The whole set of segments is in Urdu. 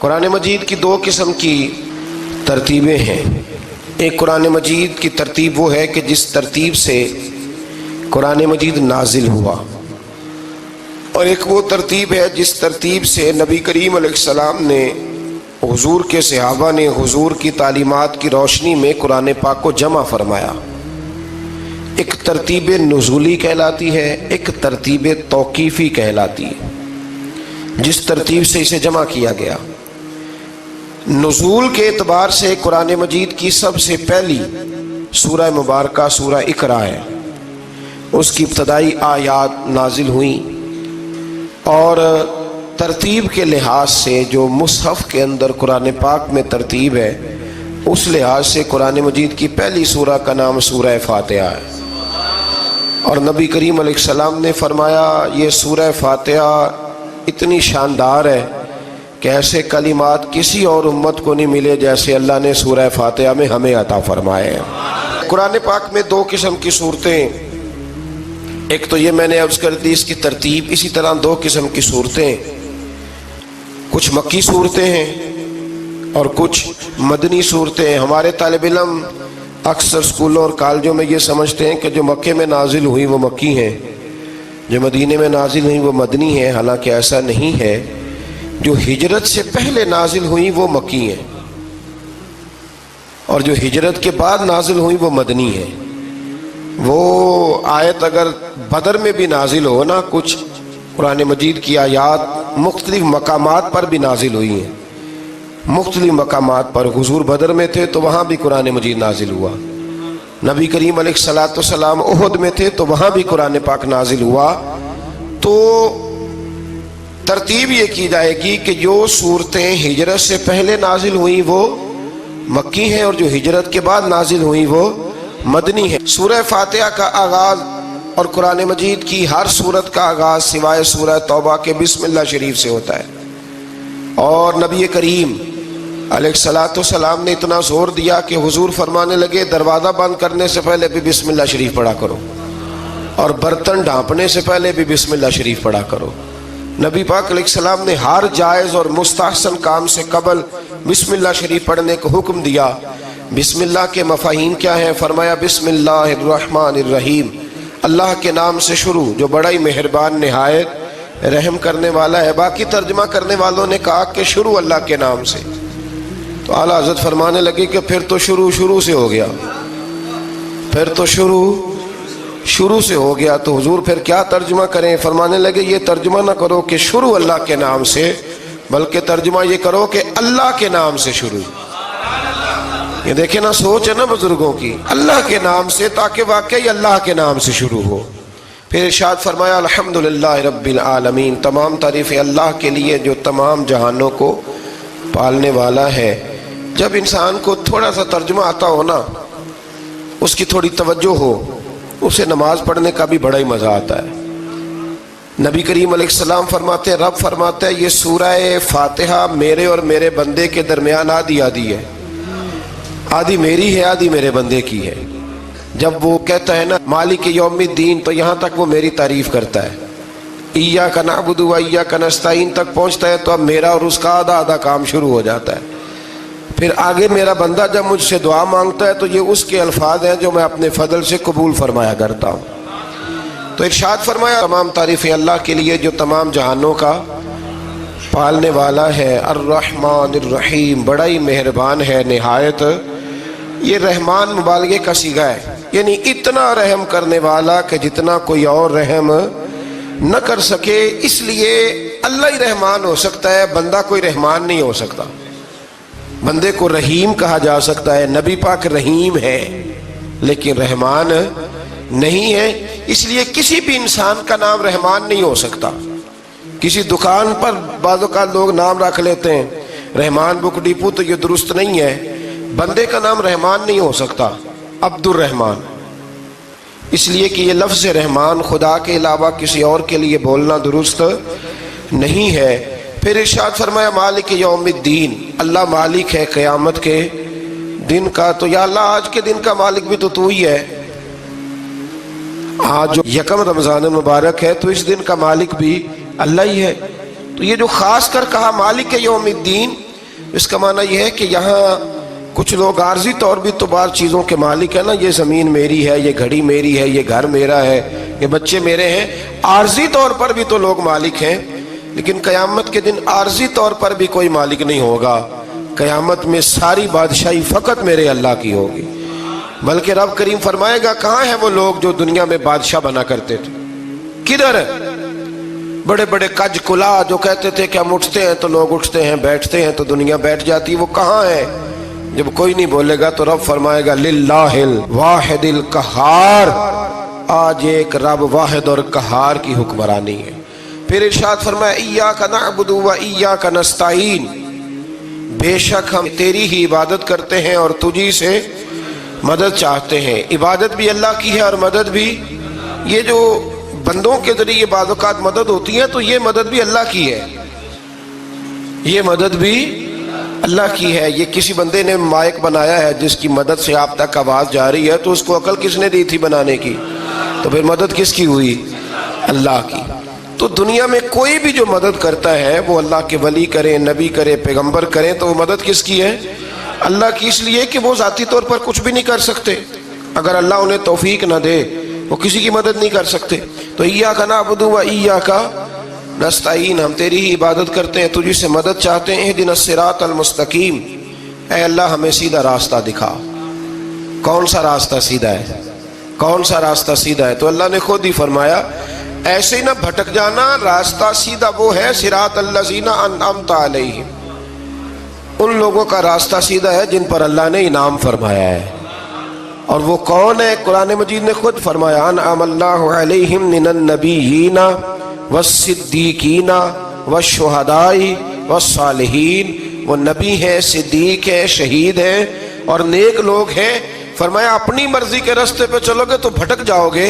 قرآن مجید کی دو قسم کی ترتیبیں ہیں۔ ایک قرآن مجید کی ترتیب وہ ہے کہ جس ترتیب سے قرآن مجید نازل ہوا، اور ایک وہ ترتیب ہے جس ترتیب سے نبی کریم علیہ السلام نے، حضور کے صحابہ نے حضور کی تعلیمات کی روشنی میں قرآن پاک کو جمع فرمایا۔ ایک ترتیب نزولی کہلاتی ہے، ایک ترتیب توقیفی کہلاتی ہے، جس ترتیب سے اسے جمع کیا گیا۔ نزول کے اعتبار سے قرآن مجید کی سب سے پہلی سورہ مبارکہ سورہ اقرا ہے، اس کی ابتدائی آیات نازل ہوئیں، اور ترتیب کے لحاظ سے جو مصحف کے اندر قرآن پاک میں ترتیب ہے، اس لحاظ سے قرآن مجید کی پہلی سورہ کا نام سورہ فاتحہ ہے۔ اور نبی کریم علیہ السلام نے فرمایا یہ سورہ فاتحہ اتنی شاندار ہے کہ ایسے کلمات کسی اور امت کو نہیں ملے جیسے اللہ نے سورہ فاتحہ میں ہمیں عطا فرمائے ہیں۔ قرآن پاک میں دو قسم کی صورتیں، ایک تو یہ میں نے عرض کر دی اس کی ترتیب، اسی طرح دو قسم کی صورتیں، کچھ مکی صورتیں ہیں اور کچھ مدنی صورتیں ہیں۔ ہمارے طالب علم اکثر سکولوں اور کالجوں میں یہ سمجھتے ہیں کہ جو مکے میں نازل ہوئی وہ مکی ہیں، جو مدینے میں نازل ہوئی وہ مدنی ہیں، حالانکہ ایسا نہیں ہے۔ جو ہجرت سے پہلے نازل ہوئی وہ مکی ہیں، اور جو ہجرت کے بعد نازل ہوئی وہ مدنی ہیں۔ وہ آیت اگر بدر میں بھی نازل ہو نا، کچھ قرآن مجید کی آیات مختلف مقامات پر بھی نازل ہوئی ہیں، مختلف مقامات پر۔ حضور بدر میں تھے تو وہاں بھی قرآن مجید نازل ہوا، نبی کریم علیہ السلام احد میں تھے تو وہاں بھی قرآن پاک نازل ہوا۔ تو ترتیب یہ کی جائے گی کہ جو صورتیں ہجرت سے پہلے نازل ہوئیں وہ مکی ہیں، اور جو ہجرت کے بعد نازل ہوئیں وہ مدنی ہیں۔ سورہ فاتحہ کا آغاز اور قرآن مجید کی ہر سورت کا آغاز سوائے سورہ توبہ کے بسم اللہ شریف سے ہوتا ہے، اور نبی کریم علیہ السلام نے اتنا زور دیا کہ حضور فرمانے لگے دروازہ بند کرنے سے پہلے بھی بسم اللہ شریف پڑھا کرو، اور برتن ڈھانپنے سے پہلے بھی بسم اللہ شریف پڑھا کرو۔ نبی پاک علیہ السلام نے ہر جائز اور مستحسن کام سے قبل بسم اللہ شریف پڑھنے کو حکم دیا۔ بسم اللہ کے مفاہیم کیا ہیں؟ فرمایا بسم اللہ الرحمن الرحیم، اللہ کے نام سے شروع جو بڑا ہی مہربان نہایت رحم کرنے والا ہے۔ باقی ترجمہ کرنے والوں نے کہا کہ شروع اللہ کے نام سے، تو اعلیٰ حضرت فرمانے لگے کہ پھر تو شروع سے ہو گیا، پھر تو شروع سے ہو گیا، تو حضور پھر کیا ترجمہ کریں؟ فرمانے لگے یہ ترجمہ نہ کرو کہ شروع اللہ کے نام سے، بلکہ ترجمہ یہ کرو کہ اللہ کے نام سے شروع۔ یہ دیکھیں نا، سوچ ہے نا بزرگوں کی، اللہ کے نام سے، تاکہ واقعی اللہ کے نام سے شروع ہو۔ پھر ارشاد فرمایا الحمدللہ رب العالمین، تمام تعریفیں اللہ کے لیے جو تمام جہانوں کو پالنے والا ہے۔ جب انسان کو تھوڑا سا ترجمہ آتا ہو نا، اس کی تھوڑی توجہ ہو، اسے نماز پڑھنے کا بھی بڑا ہی مزہ آتا ہے۔ نبی کریم علیہ السلام فرماتے ہیں، رب فرماتا ہے یہ سورہ فاتحہ میرے اور میرے بندے کے درمیان آدھی آدھی ہے، آدھی میری ہے آدھی میرے بندے کی ہے۔ جب وہ کہتا ہے نا مالک یوم الدین، تو یہاں تک وہ میری تعریف کرتا ہے، ایاک نعبد و ایاک نستعین تک پہنچتا ہے تو اب میرا اور اس کا آدھا آدھا کام شروع ہو جاتا ہے۔ پھر آگے میرا بندہ جب مجھ سے دعا مانگتا ہے تو یہ اس کے الفاظ ہیں جو میں اپنے فضل سے قبول فرمایا کرتا ہوں۔ تو ارشاد فرمایا تمام تعریفیں اللہ کے لیے جو تمام جہانوں کا پالنے والا ہے، الرحمن الرحیم، بڑا ہی مہربان ہے نہایت۔ یہ رحمان مبالغے کا صیغہ ہے، یعنی اتنا رحم کرنے والا کہ جتنا کوئی اور رحم نہ کر سکے، اس لیے اللہ ہی رحمان ہو سکتا ہے، بندہ کوئی رحمان نہیں ہو سکتا۔ بندے کو رحیم کہا جا سکتا ہے، نبی پاک رحیم ہے لیکن رحمان نہیں ہے، اس لیے کسی بھی انسان کا نام رحمان نہیں ہو سکتا۔ کسی دکان پر بعض اوقات لوگ نام رکھ لیتے ہیں رحمان بک ڈپو، تو یہ درست نہیں ہے۔ بندے کا نام رحمان نہیں ہو سکتا، عبد الرحمان، اس لیے کہ یہ لفظ رحمان خدا کے علاوہ کسی اور کے لیے بولنا درست نہیں ہے۔ پھر ارشاد فرمایا مالک یوم الدین، اللہ مالک ہے قیامت کے دن کا۔ تو یا اللہ آج کے دن کا مالک بھی تو ہی ہے، آج جو یکم رمضان مبارک ہے تو اس دن کا مالک بھی اللہ ہی ہے۔ تو یہ جو خاص کر کہا مالک یوم الدین، اس کا معنی یہ ہے کہ یہاں کچھ لوگ عارضی طور بھی تو بعض چیزوں کے مالک ہیں نا، یہ زمین میری ہے، یہ گھڑی میری ہے، یہ گھر میرا ہے، یہ بچے میرے ہیں، عارضی طور پر بھی تو لوگ مالک ہیں، لیکن قیامت کے دن عارضی طور پر بھی کوئی مالک نہیں ہوگا۔ قیامت میں ساری بادشاہی فقط میرے اللہ کی ہوگی۔ بلکہ رب کریم فرمائے گا کہاں ہیں وہ لوگ جو دنیا میں بادشاہ بنا کرتے تھے، کدھر ہے؟ بڑے بڑے کج کلا جو کہتے تھے کہ ہم اٹھتے ہیں تو لوگ اٹھتے ہیں، بیٹھتے ہیں تو دنیا بیٹھ جاتی، وہ کہاں ہے؟ جب کوئی نہیں بولے گا تو رب فرمائے گا للہ الواحد القہار، آج ایک رب واحد اور قہار کی حکمرانی ہے۔ پھر ارشاد فرمایا ایاک نعبد و ایاک نستعین، بے شک ہم تیری ہی عبادت کرتے ہیں اور تجھی سے مدد چاہتے ہیں۔ عبادت بھی اللہ کی ہے اور مدد بھی، یہ جو بندوں کے ذریعے بعض اوقات مدد ہوتی ہے تو یہ مدد بھی اللہ کی ہے، یہ مدد بھی اللہ کی ہے۔ یہ کسی بندے نے مائک بنایا ہے جس کی مدد سے آپ تک آواز جا رہی ہے، تو اس کو عقل کس نے دی تھی بنانے کی؟ تو پھر مدد کس کی ہوئی؟ اللہ کی۔ تو دنیا میں کوئی بھی جو مدد کرتا ہے وہ اللہ کے ولی کریں، نبی کرے، پیغمبر کریں، تو وہ مدد کس کی ہے؟ اللہ کی، اس لیے کہ وہ ذاتی طور پر کچھ بھی نہیں کر سکتے، اگر اللہ انہیں توفیق نہ دے وہ کسی کی مدد نہیں کر سکتے۔ تو ایاک نعبد و ایاک نستعین، ہم تیری ہی عبادت کرتے ہیں، تجھی سے مدد چاہتے ہیں۔ اہدنا الصراط المستقیم، اے اللہ ہمیں سیدھا راستہ دکھا۔ کون سا راستہ سیدھا ہے؟ کون سا راستہ سیدھا ہے؟ تو اللہ نے خود ہی فرمایا ایسے ہی نہ بھٹک جانا، راستہ سیدھا وہ ہے صراط الذین انعمت علیہم، ان لوگوں کا راستہ سیدھا ہے جن پر اللہ نے انعام فرمایا ہے۔ اور وہ کون ہے؟ قرآن مجید نے خود فرمایا انعم اللہ علیہم من النبیین والصدیقین والشہداء والصالحین، وہ نبی ہیں، صدیق ہیں، شہید ہیں اور نیک لوگ ہیں۔ فرمایا اپنی مرضی کے راستے پہ چلو گے تو بھٹک جاؤ گے،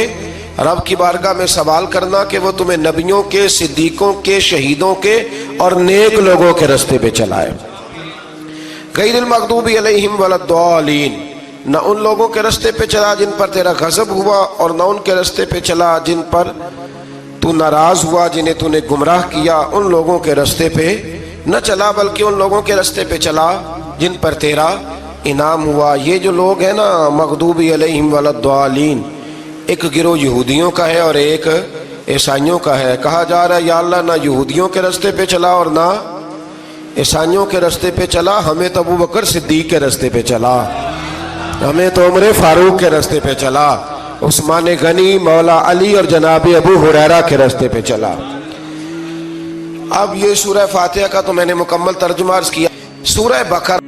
رب کی بارگاہ میں سوال کرنا کہ وہ تمہیں نبیوں کے، صدیقوں کے، شہیدوں کے اور نیک لوگوں کے راستے پہ چلائے۔ غیر المغضوب علیہم ولا الضالین، نہ ان لوگوں کے راستے پہ چلا جن پر تیرا غضب ہوا، اور نہ ان کے راستے پہ چلا جن پر تو ناراض ہوا، جنہیں تو نے گمراہ کیا، ان لوگوں کے راستے پہ نہ چلا، بلکہ ان لوگوں کے راستے پہ چلا جن پر تیرا انعام ہوا۔ یہ جو لوگ ہیں نا مغضوب علیہم ولا الضالین، ایک گروہ یہودیوں کا ہے اور ایک عیسائیوں کا ہے۔ کہا جا رہا ہے یا اللہ نہ یہودیوں کے راستے پہ چلا اور نہ عیسائیوں کے راستے پہ چلا، ہمیں تو ابو بکر صدیق کے راستے پہ چلا، ہمیں تو عمر فاروق کے راستے پہ چلا، عثمان غنی، مولا علی اور جناب ابو ہریرہ کے راستے پہ چلا۔ اب یہ سورہ فاتحہ کا تو میں نے مکمل ترجمہ عرض کیا۔ سورہ بقرہ